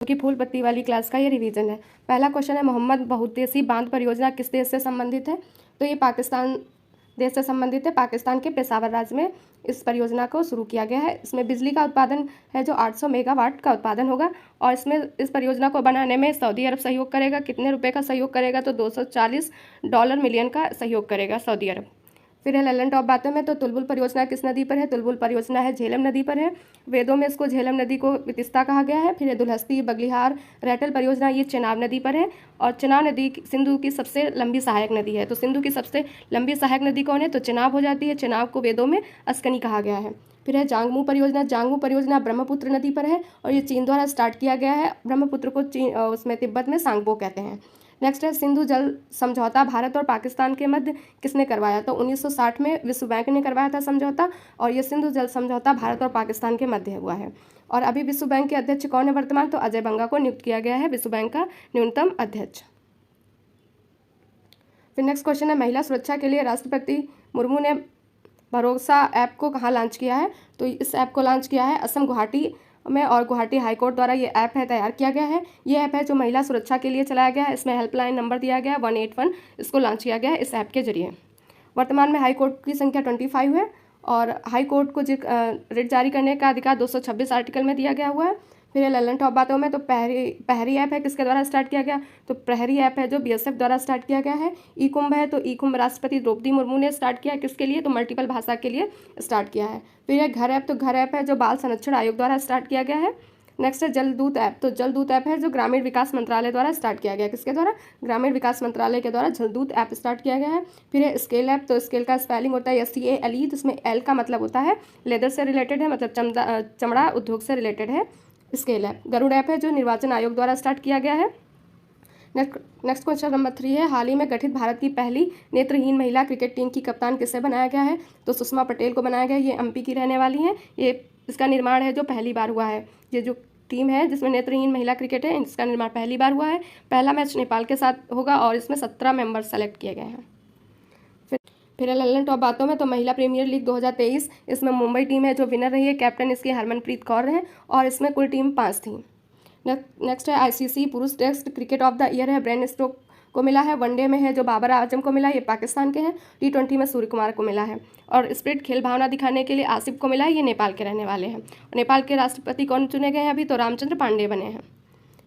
की फूल पत्ती वाली क्लास का ये रिवीजन है। पहला क्वेश्चन है, मोहम्मद बहुउद्देशीय बांध परियोजना किस देश से संबंधित है? तो ये पाकिस्तान देश से संबंधित है। पाकिस्तान के पेशावर राज्य में इस परियोजना को शुरू किया गया है। इसमें बिजली का उत्पादन है जो 800 मेगावाट का उत्पादन होगा और इसमें इस परियोजना को बनाने में सऊदी अरब सहयोग करेगा। कितने रुपए का सहयोग करेगा? तो $240 मिलियन का सहयोग करेगा सऊदी अरब। फिर है ललन टॉप बातों में, तो तुलबुल परियोजना किस नदी पर है? तुलबुल परियोजना है झेलम नदी पर है। वेदों में इसको झेलम नदी को वितिस्ता कहा गया है। फिर है दुलहस्ती बगलिहार रैटल परियोजना, ये चेनाब नदी पर है और चेनाब नदी सिंधु की सबसे लंबी सहायक नदी है। तो सिंधु की सबसे लंबी सहायक नदी कौन है? तो चेनाब हो जाती है। चेनाब को वेदों में अस्कनी कहा गया है। फिर है जांगमू परियोजना। जांगमू परियोजना ब्रह्मपुत्र नदी पर है और ये चीन द्वारा स्टार्ट किया गया है। ब्रह्मपुत्र को चीन उसमें तिब्बत में सांगपो कहते हैं। नेक्स्ट है सिंधु जल समझौता भारत और पाकिस्तान के मध्य किसने करवाया? तो 1960 में विश्व बैंक ने करवाया था समझौता और ये सिंधु जल समझौता भारत और पाकिस्तान के मध्य हुआ है। और अभी विश्व बैंक के अध्यक्ष कौन है वर्तमान? तो अजय बंगा को नियुक्त किया गया है विश्व बैंक का न्यूनतम अध्यक्ष। फिर नेक्स्ट क्वेश्चन है, महिला सुरक्षा के लिए राष्ट्रपति मुर्मू ने भरोसा ऐप को कहाँ लॉन्च किया है? तो इस ऐप को लॉन्च किया है असम गुवाहाटी में और गुवाहाटी हाईकोर्ट द्वारा ये ऐप है तैयार किया गया है। ये ऐप है जो महिला सुरक्षा के लिए चलाया गया है। इसमें हेल्पलाइन नंबर दिया गया है 181, इसको लॉन्च किया गया है इस ऐप के जरिए। वर्तमान में हाईकोर्ट की संख्या 25 है और हाईकोर्ट को रिट जारी करने का अधिकार 226 आर्टिकल में दिया गया हुआ है। फिर ललन टॉप बातों में, तो प्रहरी ऐप है किसके द्वारा स्टार्ट किया गया? तो प्रहरी ऐप है जो बीएसएफ द्वारा स्टार्ट किया गया है। ई कुंभ है, तो ई कुंभ राष्ट्रपति द्रौपदी मुर्मू ने स्टार्ट किया है। किसके लिए? तो मल्टीपल भाषा के लिए स्टार्ट किया है। फिर है घर ऐप, तो घर ऐप है जो बाल संरक्षण आयोग द्वारा स्टार्ट किया गया है। नेक्स्ट है जलदूत ऐप, तो जलदूत ऐप है जो ग्रामीण विकास मंत्रालय द्वारा स्टार्ट किया गया है। किसके द्वारा? ग्रामीण विकास मंत्रालय के द्वारा जलदूत ऐप स्टार्ट किया गया है। फिर है स्केल ऐप, तो स्केल का स्पेलिंग होता है SCALE, तो इसमें एल का मतलब होता है लेदर से रिलेटेड है, मतलब चमड़ा उद्योग से रिलेटेड है स्केल ऐप। गरुड़ ऐप है जो निर्वाचन आयोग द्वारा स्टार्ट किया गया है। नेक्स्ट क्वेश्चन नंबर 3 है, हाल ही में गठित भारत की पहली नेत्रहीन महिला क्रिकेट टीम की कप्तान किसे बनाया गया है? तो सुषमा पटेल को बनाया गया। ये MP की रहने वाली हैं। ये इसका निर्माण है जो पहली बार हुआ है। ये जो टीम है जिसमें नेत्रहीन महिला क्रिकेट है, इसका निर्माण पहली बार हुआ है। पहला मैच नेपाल के साथ होगा और इसमें 17 मेंबर सेलेक्ट किए गए हैं। फिर ललन टॉप बातों में, तो महिला प्रीमियर लीग 2023, इसमें मुंबई टीम है जो विनर रही है। कैप्टन इसकी हरमनप्रीत कौर है और इसमें कुल टीम 5 थी। नेक्स्ट है ICC पुरुष test cricket of the year है ब्रेन स्टोक को मिला है। वनडे में है जो बाबर आजम को मिला, ये पाकिस्तान के हैं। T20 में सूर्य कुमार को मिला है। और स्प्रिट खेल भावना दिखाने के लिए आसिफ को मिला है, ये नेपाल के रहने वाले हैं। नेपाल के राष्ट्रपति कौन चुने गए हैं अभी? तो रामचंद्र पांडे बने हैं।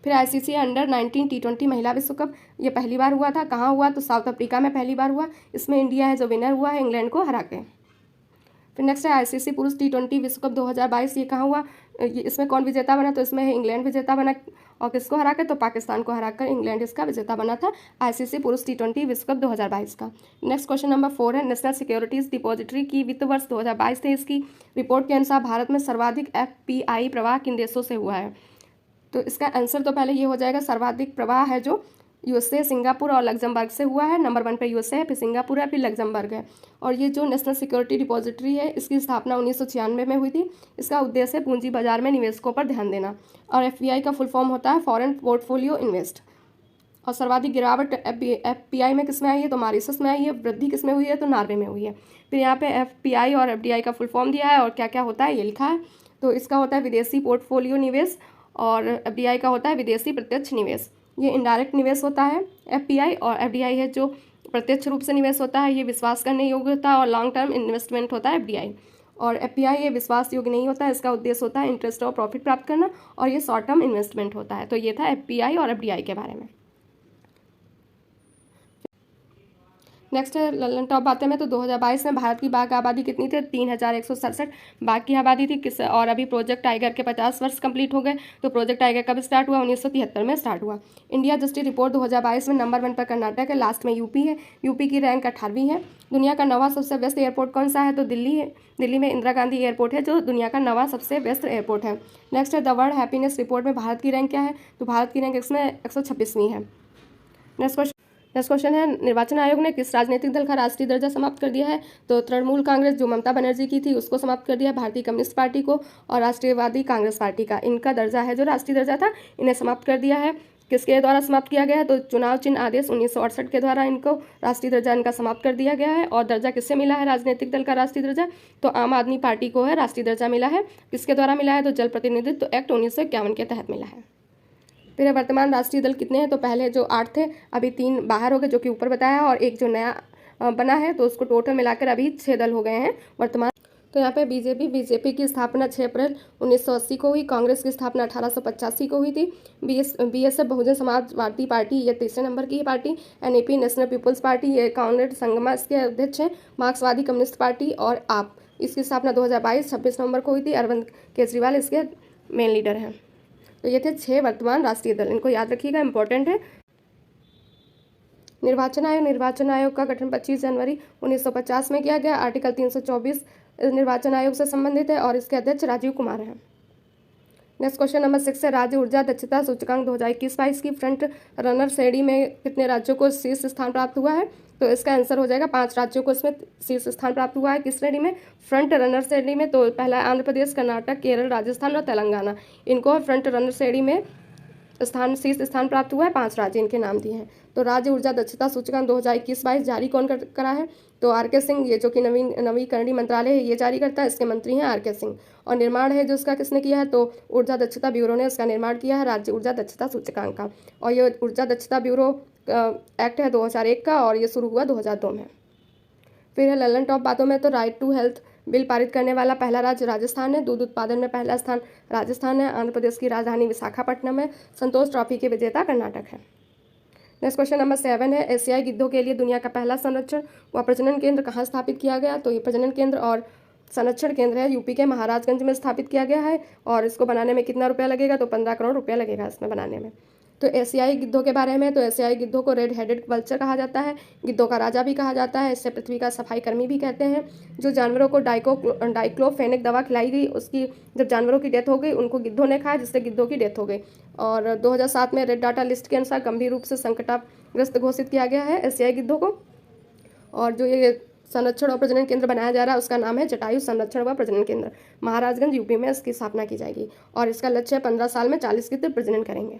फिर ICC अंडर 19 T20 महिला विश्व कप, ये पहली बार हुआ था। कहाँ हुआ? तो साउथ अफ्रीका में पहली बार हुआ। इसमें इंडिया है जो विनर हुआ है इंग्लैंड को हरा के। फिर नेक्स्ट है ICC पुरुष T20 विश्व कप 2022, ये कहाँ हुआ? इसमें कौन विजेता बना? तो इसमें है इंग्लैंड विजेता बना और किसको हरा कर? तो पाकिस्तान को हराकर इंग्लैंड इसका विजेता बना था ICC पुरुष T20 विश्व कप 2022 का। नेक्स्ट क्वेश्चन नंबर 4 है, नेशनल सिक्योरिटीज डिपॉजिटरी की वित्त वर्ष 2022 थे इसकी रिपोर्ट के अनुसार भारत में सर्वाधिक FPI प्रवाह किन देशों से हुआ है? तो इसका आंसर तो पहले ये हो जाएगा, सर्वाधिक प्रवाह है जो USA, सिंगापुर और लग्जमबर्ग से हुआ है। नंबर 1 पे USA है, फिर सिंगापुर है, फिर लग्जमबर्ग है। और ये जो नेशनल सिक्योरिटी डिपॉजिटरी है इसकी स्थापना 1996 में हुई थी। इसका उद्देश्य है पूंजी बाजार में निवेशकों पर ध्यान देना। और FPI का फुल फॉर्म होता है फॉरेन पोर्टफोलियो इन्वेस्ट। और सर्वाधिक गिरावट FPI में किसमें आई है? तो मॉरिशस में आई है। वृद्धि किसमें हुई है? तो नॉर्वे में हुई है। फिर यहाँ पे FPI और FDI का फुल फॉर्म दिया है और क्या क्या होता है ये लिखा है। तो इसका होता है विदेशी पोर्टफोलियो निवेश और FDI का होता है विदेशी प्रत्यक्ष निवेश। ये इनडायरेक्ट निवेश होता है FPI और FDI है जो प्रत्यक्ष रूप से निवेश होता है, ये विश्वास करने योग्य होता है और लॉन्ग टर्म इन्वेस्टमेंट होता है FDI। और FPI ये विश्वास योग्य नहीं होता है, इसका उद्देश्य होता है इंटरेस्ट और प्रॉफिट प्राप्त करना और ये शॉर्ट टर्म इन्वेस्टमेंट होता है। तो ये था FPI और FDI के बारे में। नेक्स्ट है ललन टॉप बातें में, तो 2022 में भारत की बाघ आबादी कितनी थी? 3167 बाघ की आबादी थी। किस और अभी प्रोजेक्ट टाइगर के 50 वर्ष कंप्लीट हो गए। तो प्रोजेक्ट टाइगर कब स्टार्ट हुआ? 1973 में स्टार्ट हुआ। इंडिया जस्टिस रिपोर्ट 2022 में नंबर 1 पर कर्नाटक है, लास्ट में यूपी है। यूपी की रैंक 18वीं है। दुनिया का 9वां सबसे व्यस्त एयरपोर्ट कौन सा है? तो दिल्ली है। दिल्ली में इंदिरा गांधी एयरपोर्ट है जो दुनिया का 9वां सबसे व्यस्त एयरपोर्ट है। नेक्स्ट है द वर्ल्ड हैप्पीनेस रिपोर्ट में भारत की रैंक क्या है? तो भारत की रैंक इसमें 126वीं है। नेक्स्ट क्वेश्चन है, निर्वाचन आयोग ने किस राजनीतिक दल का राष्ट्रीय दर्जा समाप्त कर दिया है? तो तृणमूल कांग्रेस जो ममता बनर्जी की थी उसको समाप्त कर दिया, भारतीय कम्युनिस्ट पार्टी को और राष्ट्रीयवादी कांग्रेस पार्टी का, इनका दर्जा है जो राष्ट्रीय दर्जा था इन्हें समाप्त कर दिया है। किसके द्वारा समाप्त किया गया है? तो चुनाव चिन्ह आदेश 1968 के द्वारा इनको राष्ट्रीय दर्जा इनका समाप्त कर दिया गया है। और दर्जा किससे मिला है राजनीतिक दल का राष्ट्रीय दर्जा? तो आम आदमी पार्टी को है राष्ट्रीय दर्जा मिला है। किसके द्वारा मिला है? तो जल प्रतिनिधित्व एक्ट 1951 के तहत मिला है। फिर वर्तमान राष्ट्रीय दल कितने हैं, तो पहले जो 8 थे अभी 3 बाहर हो गए जो कि ऊपर बताया है, और एक जो नया बना है, तो उसको टोटल मिलाकर अभी 6 दल हो गए हैं वर्तमान। तो यहाँ पे बीजेपी की स्थापना 6 अप्रैल 1980 को हुई। कांग्रेस की स्थापना 1885 को हुई थी। बीएसएफ बहुजन समाजवादी पार्टी ये तीसरे नंबर की पार्टी। एनएपी नेशनल पीपल्स पार्टी ये कांग्रेस संगमा इसके अध्यक्ष हैं। मार्क्सवादी कम्युनिस्ट पार्टी और आप इसकी स्थापना 2022 26 नवंबर को हुई थी। अरविंद केजरीवाल इसके मेन लीडर हैं। तो ये थे 6 वर्तमान राष्ट्रीय दल, इनको याद रखिएगा, इंपॉर्टेंट है। निर्वाचन आयोग का गठन 25 जनवरी 1950 में किया गया। आर्टिकल 324 निर्वाचन आयोग से संबंधित है और इसके अध्यक्ष राजीव कुमार हैं। नेक्स्ट क्वेश्चन नंबर 6 है, राज्य ऊर्जा दक्षता सूचकांक 2021-22 की फ्रंट रनर श्रेणी में कितने राज्यों को शीर्ष स्थान प्राप्त हुआ है, तो इसका आंसर हो जाएगा 5 राज्यों को इसमें शीर्ष स्थान प्राप्त हुआ है। किस श्रेणी में, फ्रंट रनर श्रेणी में। तो पहला आंध्र प्रदेश, कर्नाटक, केरल, राजस्थान और तेलंगाना, इनको फ्रंट रनर श्रेणी में शीर्ष स्थान प्राप्त हुआ है। 5 राज्य इनके नाम दिए हैं। तो राज्य ऊर्जा दक्षता सूचकांक 2021-22 जारी कौन करा है, तो आर.के. सिंह, ये जो कि नवीकरणीय मंत्रालय है ये जारी करता है, इसके मंत्री हैं आर.के. सिंह। और निर्माण है जो इसका किसने किया है, तो ऊर्जा दक्षता ब्यूरो ने इसका निर्माण किया है, राज्य ऊर्जा दक्षता सूचकांक का। और ये ऊर्जा दक्षता ब्यूरो एक्ट है 2001 का, और ये शुरू हुआ 2002 में। फिर है ललन टॉप बातों में, तो राइट टू हेल्थ बिल पारित करने वाला पहला राज्य राजस्थान है। दूध उत्पादन में पहला स्थान राजस्थान है। आंध्र प्रदेश की राजधानी विशाखापट्टनम है। संतोष ट्रॉफी के विजेता कर्नाटक है। नेक्स्ट क्वेश्चन नंबर 7 है, एशियाई गिद्धों के लिए दुनिया का पहला संरक्षण व प्रजनन केंद्र कहाँ स्थापित किया गया, तो ये प्रजनन केंद्र और संरक्षण केंद्र है यूपी के महाराजगंज में स्थापित किया गया है। और इसको बनाने में कितना रुपया लगेगा, तो 15 करोड़ रुपया लगेगा इसमें बनाने में। तो एशियाई गिद्धों के बारे में, तो एशियाई गिद्धों को रेड हेडेड वल्चर कहा जाता है, गिद्धों का राजा भी कहा जाता है, इससे पृथ्वी का सफाई कर्मी भी कहते हैं। जो जानवरों को डाइक्लोफेनेक दवा खिलाई गई, उसकी जब जानवरों की डेथ हो गई उनको गिद्धों ने खाया, जिससे गिद्धों की डेथ हो गई। और 2007 में रेड डाटा लिस्ट के अनुसार गंभीर रूप से संकटाग्रस्त घोषित किया गया है एशियाई गिद्धों को। और जो ये संरक्षण और प्रजनन केंद्र बनाया जा रहा है उसका नाम है जटायु संरक्षण व प्रजनन केंद्र। महाराजगंज यूपी में इसकी स्थापना की जाएगी और इसका लक्ष्य है 15 साल में 40 गिद्ध प्रजनन करेंगे।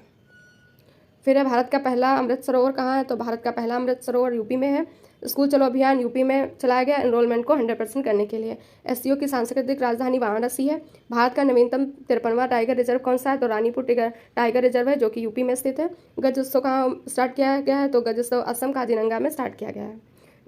फिर है भारत का पहला अमृत सरोवर कहाँ है, तो भारत का पहला अमृत सरोवर यूपी में है। स्कूल चलो अभियान यूपी में चलाया गया एनरोलमेंट को 100% करने के लिए। एससीओ की सांस्कृतिक राजधानी वाराणसी है। भारत का नवीनतम 53वां टाइगर रिजर्व कौन सा है, तो रानीपुर टाइगर रिजर्व है जो कि यूपी में स्थित है। गज उत्सव कहाँ स्टार्ट किया गया है, तो गज उत्सव असम काजीरंगा में स्टार्ट किया गया है।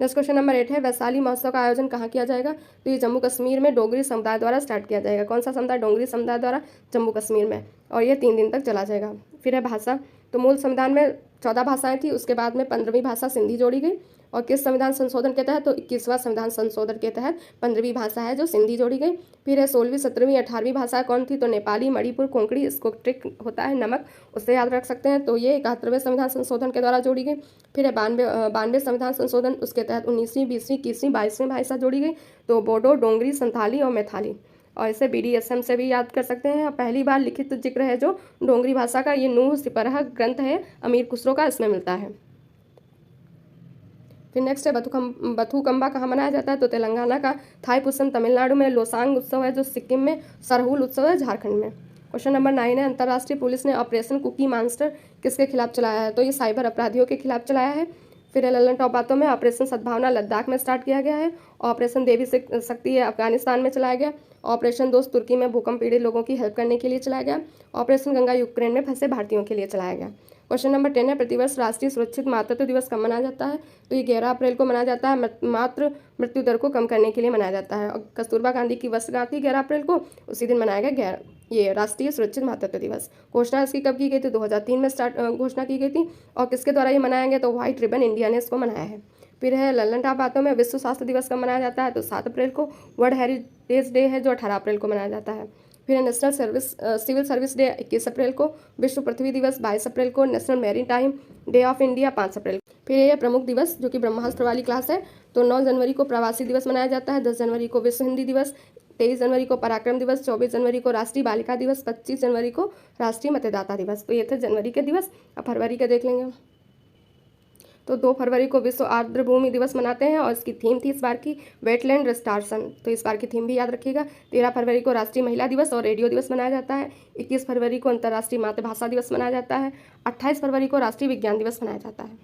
नेक्स्ट क्वेश्चन नंबर 8 है, वैशाली महोत्सव का आयोजन कहाँ किया जाएगा, तो ये जम्मू कश्मीर में डोगरी समुदाय द्वारा स्टार्ट किया जाएगा। कौन सा समुदाय, डोगरी समुदाय द्वारा, जम्मू कश्मीर में, और ये 3 दिन तक चला जाएगा। फिर है भाषा, तो मूल संविधान में 14 भाषाएं थी, उसके बाद में 15वीं भाषा सिंधी जोड़ी गई। और किस संविधान संशोधन के तहत, तो 21वां संविधान संशोधन के तहत 15वीं भाषा है जो सिंधी जोड़ी गई। फिर है 16वीं 17वीं 18वीं भाषा कौन थी, तो नेपाली, मणिपुर, कोंकणी, इसको ट्रिक होता है नमक, उससे याद रख सकते हैं, तो ये 71वें संविधान संशोधन के द्वारा जोड़ी गई। फिर है 92 संविधान संशोधन, उसके तहत 19वीं 20वीं 21वीं 22वीं भाषा जोड़ी गई, तो बोडो, डोंगरी, संथाली और मैथाली। और इसे BDSM से भी याद कर सकते हैं। पहली बार लिखित जिक्र है जो डोंगरी भाषा का, ये नूह सिपरह ग्रंथ है अमीर खुसरो का, इसमें मिलता है। फिर नेक्स्ट है बथुकम्बा कहाँ मनाया जाता है, तो तेलंगाना का, थाईपुसम तमिलनाडु में, लोसांग उत्सव है जो सिक्किम में, सरहुल उत्सव है झारखंड में। क्वेश्चन नंबर 9 है, अंतर्राष्ट्रीय पुलिस ने ऑपरेशन कुकी मास्टर किसके खिलाफ चलाया है, तो ये साइबर अपराधियों के खिलाफ चलाया है। फिर है ललन टॉप बातों में, ऑपरेशन सद्भावना लद्दाख में स्टार्ट किया गया है। ऑपरेशन देवी शक्ति है अफगानिस्तान में चलाया गया। ऑपरेशन दोस्त तुर्की में भूकंप पीड़ित लोगों की हेल्प करने के लिए चलाया गया। ऑपरेशन गंगा यूक्रेन में फंसे भारतीयों के लिए चलाया गया। क्वेश्चन नंबर 10 है, प्रतिवर्ष राष्ट्रीय सुरक्षित मातृत्व दिवस कब मनाया जाता है, तो ये 11 अप्रैल को मनाया जाता है। मातृ मृत्यु दर को कम करने के लिए मनाया जाता है। और कस्तूरबा गांधी की वर्षगांठ थी 11 अप्रैल को, उसी दिन मनाया गया ये राष्ट्रीय सुरक्षित मातृत्व दिवस। घोषणा इसकी कब की गई थी, 2003 में घोषणा की गई थी। और किसके द्वारा ये मनाया गया, तो व्हाइट रिबन इंडिया ने इसको मनाया है। फिर है ललन टॉप बातों में, विश्व स्वास्थ्य दिवस कब मनाया जाता है, तो 7 अप्रैल को। वर्ल्ड हेरिटेज डे है जो 18 अप्रैल को मनाया जाता है। फिर है नेशनल सिविल सर्विस डे 21 अप्रैल को। विश्व पृथ्वी दिवस 22 अप्रैल को। National maritime day of India 5 अप्रैल को। फिर ये प्रमुख दिवस जो कि ब्रह्मास्त्र वाली क्लास है, तो 9 जनवरी को प्रवासी दिवस मनाया जाता है। 10 जनवरी को विश्व हिंदी दिवस। 23 जनवरी को पराक्रम दिवस। 24 जनवरी को राष्ट्रीय बालिका दिवस। 25 जनवरी को राष्ट्रीय मतदाता दिवस। तो ये थे जनवरी के दिवस। अब फरवरी के देख लेंगे। तो 2 फरवरी को विश्व आर्द्रभूमि दिवस मनाते हैं और इसकी थीम थी इस बार की वेटलैंड रिस्टोरेशन, तो इस बार की थीम भी याद रखिएगा। 13 फरवरी को राष्ट्रीय महिला दिवस और रेडियो दिवस मनाया जाता है। 21 फरवरी को अंतर्राष्ट्रीय मातृभाषा दिवस मनाया जाता है। 28 फरवरी को राष्ट्रीय विज्ञान दिवस मनाया जाता है।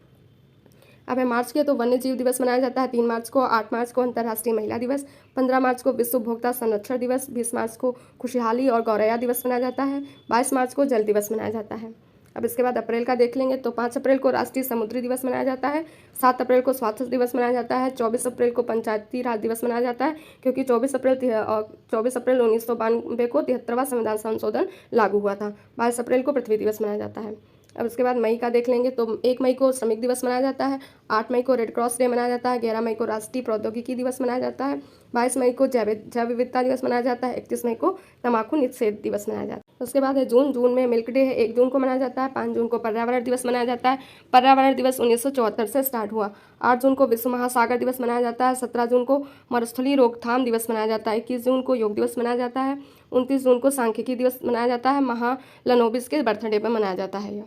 अब है मार्च के, तो वन्य जीव दिवस मनाया जाता है 3 मार्च को। 8 मार्च को अंतर्राष्ट्रीय महिला दिवस। 15 मार्च को विश्व उपभोक्ता संरक्षण दिवस। 20 मार्च को खुशहाली और गौरैया दिवस मनाया जाता है। 22 मार्च को जल दिवस मनाया जाता है। अब इसके बाद अप्रैल का देख लेंगे तो 5 अप्रैल को राष्ट्रीय समुद्री दिवस मनाया जाता है। 7 अप्रैल को स्वास्थ्य दिवस मनाया जाता है। 24 अप्रैल को पंचायती राज दिवस मनाया जाता है, क्योंकि 24 अप्रैल 1992 को 73वां संविधान संशोधन लागू हुआ था। 22 अप्रैल को पृथ्वी दिवस मनाया जाता है। अब उसके बाद मई का देख लेंगे तो 1 मई को श्रमिक दिवस मनाया जाता है। 8 मई को रेड क्रॉस डे मनाया जाता है। 11 मई को राष्ट्रीय प्रौद्योगिकी दिवस मनाया जाता है। 22 मई को जैव विविधता दिवस मनाया जाता है। 31 मई को तंबाकू निषेध दिवस मनाया जाता है। उसके बाद है जून में मिल्क डे है, 1 जून को मनाया जाता है। 5 जून को पर्यावरण दिवस मनाया जाता है। पर्यावरण दिवस 1974 से स्टार्ट हुआ। 8 जून को विश्व महासागर दिवस मनाया जाता है। 17 जून को मरुस्थलीय रोकथाम दिवस मनाया जाता है। 21 जून को योग दिवस मनाया जाता है। 29 जून को सांख्यिकी दिवस मनाया जाता है। महालनोबिस के बर्थडे पर मनाया जाता है यह।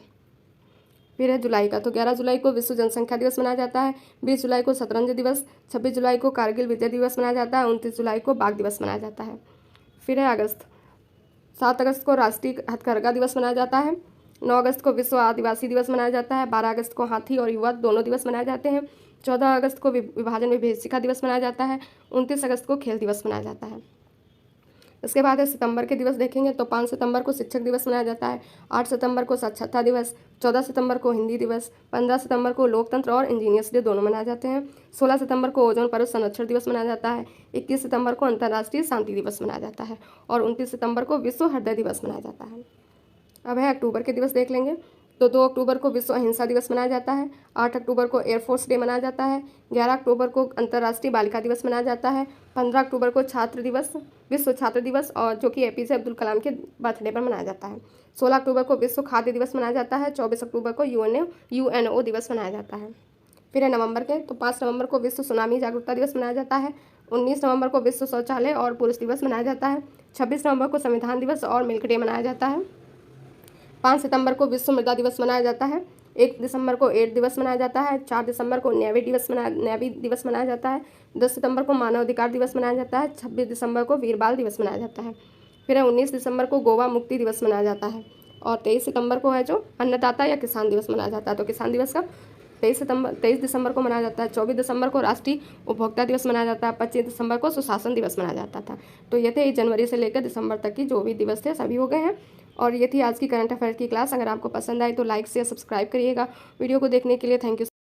फिर है जुलाई का तो 11 जुलाई को विश्व जनसंख्या दिवस मनाया जाता है। 20 जुलाई को शतरंज दिवस। 26 जुलाई को कारगिल विजय दिवस मनाया जाता है। 29 जुलाई को बाघ दिवस मनाया जाता है। फिर है अगस्त। 7 अगस्त को राष्ट्रीय हथकरघा दिवस मनाया जाता है। 9 अगस्त को विश्व आदिवासी दिवस मनाया जाता है। 12 अगस्त को हाथी और युवा दोनों दिवस मनाए जाते हैं। 14 अगस्त को विभाजन विभेदिका दिवस मनाया जाता है। 29 अगस्त को खेल दिवस मनाया जाता है। इसके बाद है सितंबर के दिवस देखेंगे तो 5 सितंबर को शिक्षक दिवस मनाया जाता है। 8 सितंबर को साक्षरता दिवस। 14 सितंबर को हिंदी दिवस। 15 सितंबर को लोकतंत्र और इंजीनियर्स डे दोनों मनाए जाते हैं। 16 सितंबर को ओजोन परत संरक्षण दिवस मनाया जाता है। 21 सितंबर को अंतर्राष्ट्रीय शांति दिवस मनाया जाता है और 29 सितंबर को विश्व हृदय दिवस मनाया जाता है। अब है अक्टूबर के दिवस देख लेंगे तो 2 अक्टूबर को विश्व अहिंसा दिवस मनाया जाता है। 8 अक्टूबर को एयरफोर्स डे मनाया जाता है। 11 अक्टूबर को अंतर्राष्ट्रीय बालिका दिवस मनाया जाता है। 15 अक्टूबर को छात्र दिवस, विश्व छात्र दिवस, और जो कि एपीजे अब्दुल कलाम के बर्थडे पर मनाया जाता है। 16 अक्टूबर को विश्व खाद्य दिवस मनाया जाता है। 24 अक्टूबर को यूएनओ दिवस मनाया जाता है। फिर है नवंबर के तो 5 नवंबर को विश्व सुनामी जागरूकता दिवस मनाया जाता है। 19 नवंबर को विश्व शौचालय और पुरुष दिवस मनाया जाता है। 26 नवंबर को संविधान दिवस और मिल्क डे मनाया जाता है। 5 सितंबर को विश्व मृदा दिवस मनाया जाता है। 1 दिसंबर को एड्स दिवस मनाया जाता है। 4 दिसंबर को नेवी दिवस मनाया जाता है। 10 सितंबर को मानव अधिकार दिवस मनाया जाता है। 26 दिसंबर को वीर बाल दिवस मनाया जाता है। फिर 19 दिसंबर को गोवा मुक्ति दिवस मनाया जाता है और 23 सितंबर को है जो अन्नदाता या किसान दिवस मनाया जाता है। तो किसान दिवस का 23 दिसंबर को मनाया जाता है। 24 दिसंबर को राष्ट्रीय उपभोक्ता दिवस मनाया जाता है। 25 दिसंबर को सुशासन दिवस मनाया जाता था। तो ये थे जनवरी से लेकर दिसंबर तक की जो भी दिवस थे सभी हो गए हैं। और ये थी आज की करंट अफेयर की क्लास। अगर आपको पसंद आए तो लाइक शेयर सब्सक्राइब करिएगा। वीडियो को देखने के लिए थैंक यू।